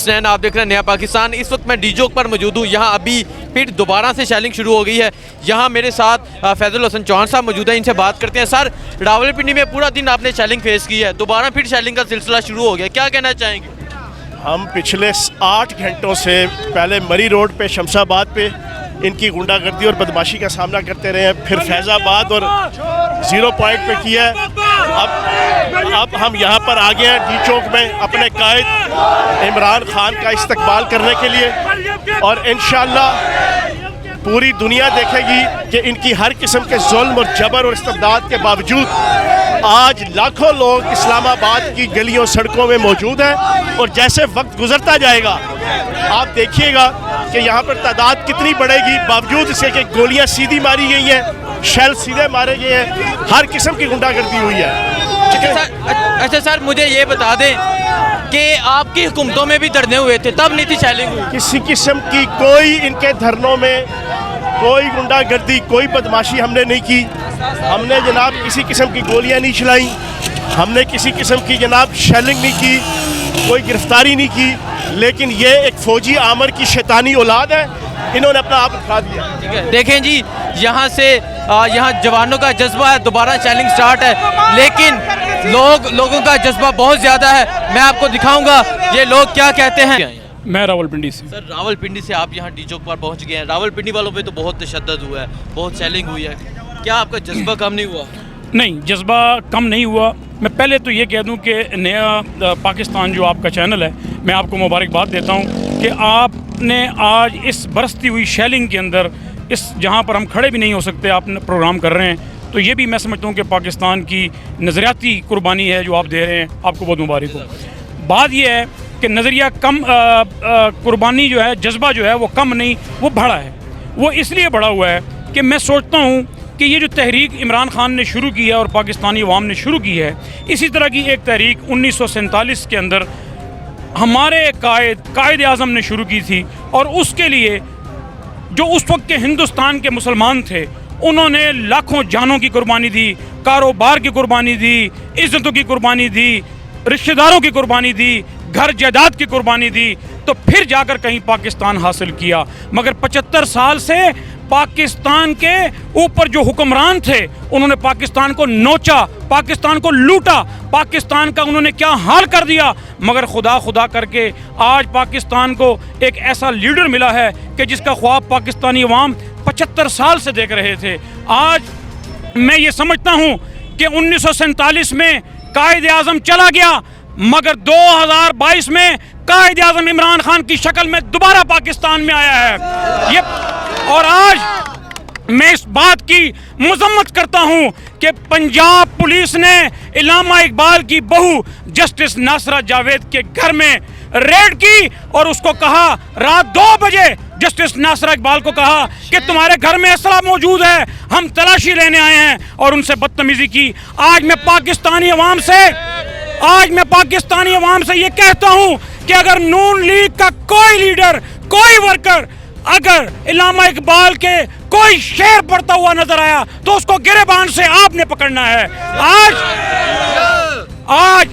آپ دیکھ رہے ہیں نیا پاکستان. اس وقت میں ڈی چوک پر موجود ہوں. یہاں ابھی پھر دوبارہ سے شیلنگ شروع ہو گئی ہے. یہاں میرے ساتھ فیض الحسن چوہان صاحب موجود ہیں, ان سے بات کرتے ہیں. سر, راولپنڈی میں پورا دن آپ نے شیلنگ فیس کی ہے, دوبارہ پھر شیلنگ کا سلسلہ شروع ہو گیا, کیا کہنا چاہیں گے؟ ہم پچھلے 8 گھنٹوں سے پہلے مری روڈ پہ شمس آباد پہ ان کی غنڈہ گردی اور بدماشی کا سامنا کرتے رہے ہیں, پھر فیض آباد اور زیرو پوائنٹ پہ کیا ہے. اب ہم یہاں پر آ گئے ہیں ڈی چوک میں اپنے قائد عمران خان کا استقبال کرنے کے لیے, اور انشاءاللہ پوری دنیا دیکھے گی کہ ان کی ہر قسم کے ظلم اور جبر اور استبداد کے باوجود آج لاکھوں لوگ اسلام آباد کی گلیوں سڑکوں میں موجود ہیں. اور جیسے وقت گزرتا جائے گا آپ دیکھیے گا کہ یہاں پر تعداد کتنی بڑھے گی, باوجود اس کے کہ گولیاں سیدھی ماری گئی ہیں, شیل سیدھے مارے گئے ہیں, ہر قسم کی غنڈہ گردی ہوئی ہے. اچھا سر, مجھے یہ بتا دیں کہ آپ کی حکومتوں میں بھی دھرنے ہوئے تھے, تب نہیں تھی شیلنگ ہوئی؟ کسی قسم کی کوئی ان کے دھرنوں میں کوئی غنڈہ گردی, کوئی بدماشی ہم نے نہیں کی. ہم نے جناب کسی قسم کی گولیاں نہیں چلائیں, ہم نے کسی قسم کی جناب شیلنگ نہیں کی, کوئی گرفتاری نہیں کی. لیکن یہ ایک فوجی آمر کی شیطانی اولاد ہے, انہوں نے اپنا آپ دکھا دیا. دیکھیں جی, یہاں سے یہاں جوانوں کا جذبہ ہے, دوبارہ شیلنگ سٹارٹ ہے, لیکن لوگوں کا جذبہ بہت زیادہ ہے. میں آپ کو دکھاؤں گا یہ لوگ کیا کہتے ہیں. میں راولپنڈی سے. سر, راولپنڈی سے آپ یہاں ڈی چوک پر پہنچ گئے ہیں. راولپنڈی والوں پہ تو بہت تشدد ہوا ہے, بہت شیلنگ ہوئی ہے, کیا آپ کا جذبہ کم نہیں ہوا؟ نہیں, جذبہ کم نہیں ہوا. میں پہلے تو یہ کہہ دوں کہ نیا پاکستان جو آپ کا چینل ہے, میں آپ کو مبارکباد دیتا ہوں کہ آپ نے آج اس برستی ہوئی شیلنگ کے اندر, اس جہاں پر ہم کھڑے بھی نہیں ہو سکتے, آپ نے پروگرام کر رہے ہیں. تو یہ بھی میں سمجھتا ہوں کہ پاکستان کی نظریاتی قربانی ہے جو آپ دے رہے ہیں, آپ کو بہت مبارک ہو. بات یہ ہے کہ نظریہ کم قربانی جو ہے, جذبہ جو ہے وہ کم نہیں, وہ بڑھا ہے. وہ اس لیے بڑھا ہوا ہے کہ میں سوچتا ہوں کہ یہ جو تحریک عمران خان نے شروع کی ہے اور پاکستانی عوام نے شروع کی ہے, اسی طرح کی ایک تحریک 1947 کے اندر ہمارے قائد اعظم نے شروع کی تھی, اور اس کے لیے جو اس وقت کے ہندوستان کے مسلمان تھے انہوں نے لاکھوں جانوں کی قربانی دی, کاروبار کی قربانی دی, عزتوں کی قربانی دی, رشتہ داروں کی قربانی دی, گھر جائیداد کی قربانی دی, تو پھر جا کر کہیں پاکستان حاصل کیا. مگر 75 سال سے پاکستان کے اوپر جو حکمران تھے انہوں نے پاکستان کو نوچا, پاکستان کو لوٹا, پاکستان کا انہوں نے کیا حال کر دیا. مگر خدا کر کے آج پاکستان کو ایک ایسا لیڈر ملا ہے کہ جس کا خواب پاکستانی عوام 75 سال سے دیکھ رہے تھے. آج میں یہ سمجھتا ہوں کہ 1947 میں قائد اعظم چلا گیا, مگر 2022 میں قائد اعظم عمران خان کی شکل میں دوبارہ پاکستان میں آیا ہے. اور آج میں اس بات کی مذمت کرتا ہوں کہ پنجاب پولیس نے علامہ اقبال کی بہو جسٹس ناصرہ جاوید کے گھر میں ریڈ کی اور اس کو کہا, رات 2 بجے جسٹس ناصرہ اقبال کو کہا کہ تمہارے گھر میں اسلحہ موجود ہے, ہم تلاشی لینے آئے ہیں, اور ان سے بدتمیزی کی. آج میں پاکستانی عوام سے یہ کہتا ہوں کہ اگر نون لیگ کا کوئی لیڈر, کوئی ورکر اگر علامہ اقبال کے کوئی شعر پڑھتا ہوا نظر آیا تو اس کو گریبان سے آپ نے پکڑنا ہے. آج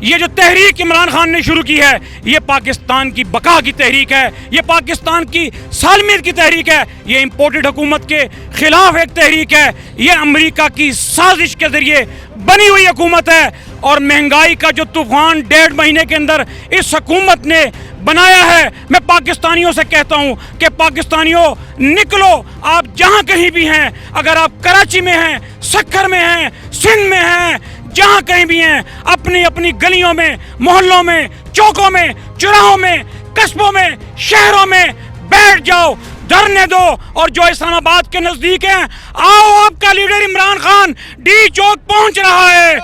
یہ جو تحریک عمران خان نے شروع کی ہے یہ پاکستان کی بقا کی تحریک ہے, یہ پاکستان کی سالمیت کی تحریک ہے, یہ امپورٹڈ حکومت کے خلاف ایک تحریک ہے, یہ امریکہ کی سازش کے ذریعے بنی ہوئی حکومت ہے. اور مہنگائی کا جو طوفان 1.5 مہینے کے اندر اس حکومت نے بنایا ہے, میں پاکستانیوں سے کہتا ہوں کہ پاکستانیوں نکلو, آپ جہاں کہیں بھی ہیں, اگر آپ کراچی میں ہیں, سکھر میں ہیں, سندھ میں ہیں, جہاں کہیں بھی ہیں, اپنی اپنی گلیوں میں, محلوں میں, چوکوں میں, چوراہوں میں, قصبوں میں, شہروں میں بیٹھ جاؤ, دھرنے دو. اور جو اسلام آباد کے نزدیک ہیں, آؤ, آپ کا لیڈر عمران خان ڈی چوک پہنچ رہا ہے.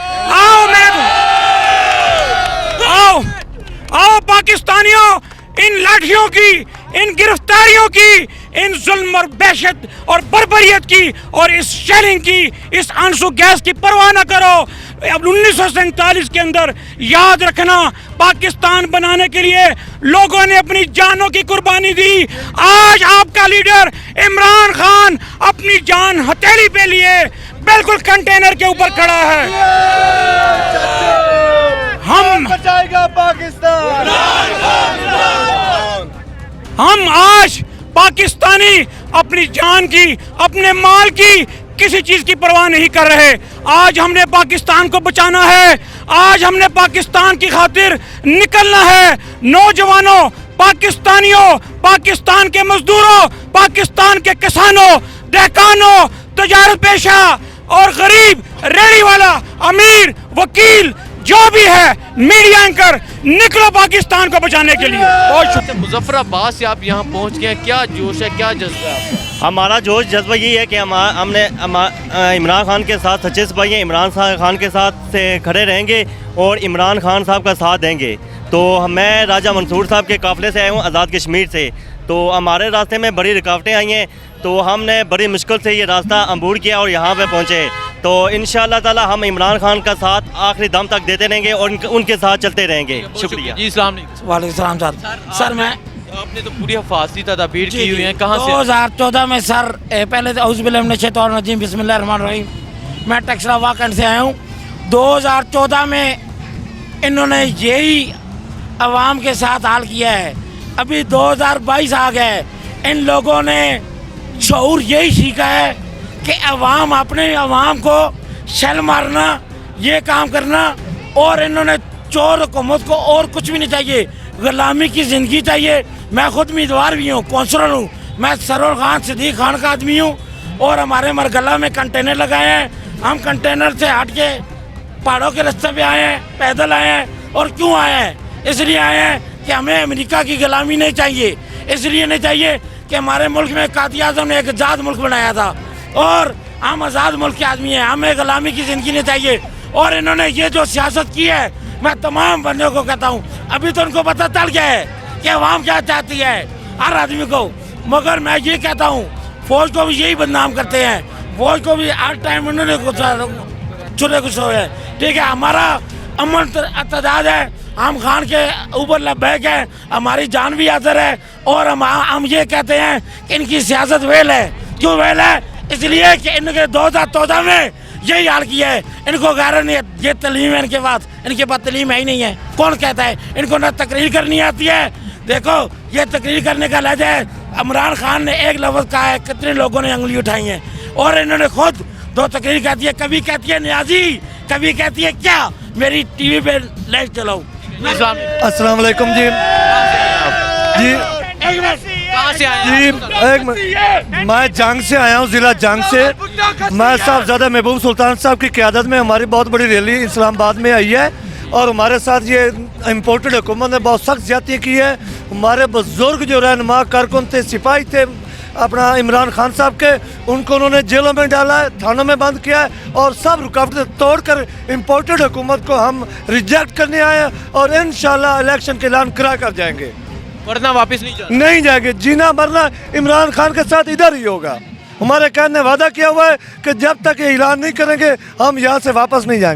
آؤ پاکستانیوں, ان لاٹھیوں کی, ان گرفتاریوں کی, ان ظلم اور دہشت اور بربریت کی اور اس شیلنگ کی, اس آنسو گیس کی پرواہ نہ کرو. اب 1947 کے اندر یاد رکھنا, پاکستان بنانے کے لیے لوگوں نے اپنی جانوں کی قربانی دی. آج آپ کا لیڈر عمران خان اپنی جان ہتھیلی پہ لیے بالکل کنٹینر کے اوپر کھڑا ہے. بچائے گا پاکستان. ہم آج پاکستانی اپنی جان کی، اپنے مال کی، کسی چیز کی پرواہ نہیں کر رہے. آج ہم نے پاکستان کو بچانا ہے. آج ہم نے پاکستان کی خاطر نکلنا ہے. نوجوانوں، پاکستانیوں، پاکستان کے مزدوروں، پاکستان کے کسانوں، دہقانوں، تجارت پیشہ اور غریب، ریڑھی والا، امیر، وکیل، جو بھی ہے، میڈیا اینکر، نکلو پاکستان کو بچانے کے لیے. بہت شکریہ. مظفر آباد سے آپ یہاں پہنچ گئے ہیں، کیا جوش ہے، کیا جذبہ ہے آپ کا؟ ہمارا جوش جذبہ یہی ہے کہ ہم نے عمران خان کے ساتھ سچے سپاہی ہیں. عمران خان کے ساتھ سے کھڑے رہیں گے اور عمران خان صاحب کا ساتھ دیں گے. تو میں راجہ منصور صاحب کے قافلے سے آیا ہوں، آزاد کشمیر سے. تو ہمارے راستے میں بڑی رکاوٹیں آئی ہیں، تو ہم نے بڑی مشکل سے یہ راستہ عبور کیا اور یہاں پہ پہنچے. تو انشاءاللہ تعالی ہم عمران خان کا ساتھ آخری دم تک دیتے رہیں گے اور ان کے ساتھ چلتے رہیں گے. شکریہ. جی السلام علیکم. وعلیکم السلام سر میں آپ نے تو پوری حفاظتی تدابیر کی ہوئی ہیں، کہاں سے؟ 2014 میں سر پہلے تو اعوذ باللہ من الشیطان الرجیم بسم اللہ الرحمن الرحیم میں ٹیکسلا واکنڈ سے آیا ہوں. 2014 میں انہوں نے یہی عوام کے ساتھ حال کیا ہے. ابھی 2022 آ گئے، ان لوگوں نے شعور یہی سیکھا ہے کہ عوام اپنے عوام کو شل مارنا، یہ کام کرنا، اور انہوں نے چور حکومت کو اور کچھ بھی نہیں چاہیے، غلامی کی زندگی چاہیے. میں خود امیدوار بھی ہوں، کونسلر ہوں. میں سرور خان صدیق خان کا آدمی ہوں اور ہمارے مرگلہ میں کنٹینر لگائے ہیں. ہم کنٹینر سے ہٹ کے پہاڑوں کے راستے پہ آئے ہیں، پیدل آئے ہیں. اور کیوں آئے ہیں؟ اس لیے آئے ہیں کہ ہمیں امریکہ کی غلامی نہیں چاہیے. اس لیے نہیں چاہیے کہ ہمارے ملک میں قائد اعظم نے ایک آزاد ملک بنایا تھا اور ہم آزاد ملک کے آدمی ہیں. ہمیں غلامی کی زندگی نہیں چاہیے. اور انہوں نے یہ جو سیاست کی ہے، میں تمام بندوں کو کہتا ہوں، ابھی تو ان کو پتہ چل گیا ہے کہ عوام کیا چاہتی ہے، ہر آدمی کو. مگر میں یہ کہتا ہوں، فوج کو بھی یہی بدنام کرتے ہیں. فوج کو بھی ہر ٹائم انہوں نے چھرے کچھ ہوئے ہیں. ٹھیک ہے، ہمارا امن اتحاد ہے، ہم خان کے اوپر لبیک ہیں، ہماری جان بھی حاضر ہے. اور ہم یہ کہتے ہیں کہ ان کی سیاست ویل ہے. کیوں ویل ہے؟ اس لیے کہ ان کے 2014 میں یہی حال کیا ہے. ان کو غیرت نہیں ہے، یہ تعلیم ہے ان کے پاس تعلیم ہے ہی نہیں ہے. کون کہتا ہے؟ ان کو نہ تقریر کرنی آتی ہے. دیکھو یہ تقریر کرنے کا لہجہ ہے. عمران خان نے ایک لفظ کہا ہے، کتنے لوگوں نے انگلی اٹھائی ہیں. اور انہوں نے خود 2 تقریر کہتی ہے، کبھی کہتی ہے نیازی، کبھی کہتی ہے کیا. میری ٹی وی پہ لائیو چلاؤ. السلام علیکم جی. جی کہاں سے آئے جی ہیں؟ ایک میں جنگ سے آیا ہوں، ضلع جنگ سے. میں صاحبزادہ محبوب سلطان صاحب کی قیادت میں ہماری بہت بڑی ریلی اسلام آباد میں آئی ہے اور ہمارے ساتھ یہ امپورٹڈ حکومت نے بہت سخت زیادتی کی ہے. ہمارے بزرگ جو رہنما کارکن تھے، سپاہی تھے اپنا عمران خان صاحب کے، ان کو انہوں نے جیلوں میں ڈالا ہے، تھانوں میں بند کیا ہے اور سب رکاوٹیں توڑ کر امپورٹڈ حکومت کو ہم ریجیکٹ کرنے آئے ہیں اور انشاءاللہ الیکشن کے اعلان کرا کر جائیں گے. ورنہ واپس نہیں جائیں گے. جینا مرنا عمران خان کے ساتھ ادھر ہی ہوگا. ہمارے قائد نے وعدہ کیا ہوا ہے کہ جب تک یہ اعلان نہیں کریں گے ہم یہاں سے واپس نہیں جائیں گے.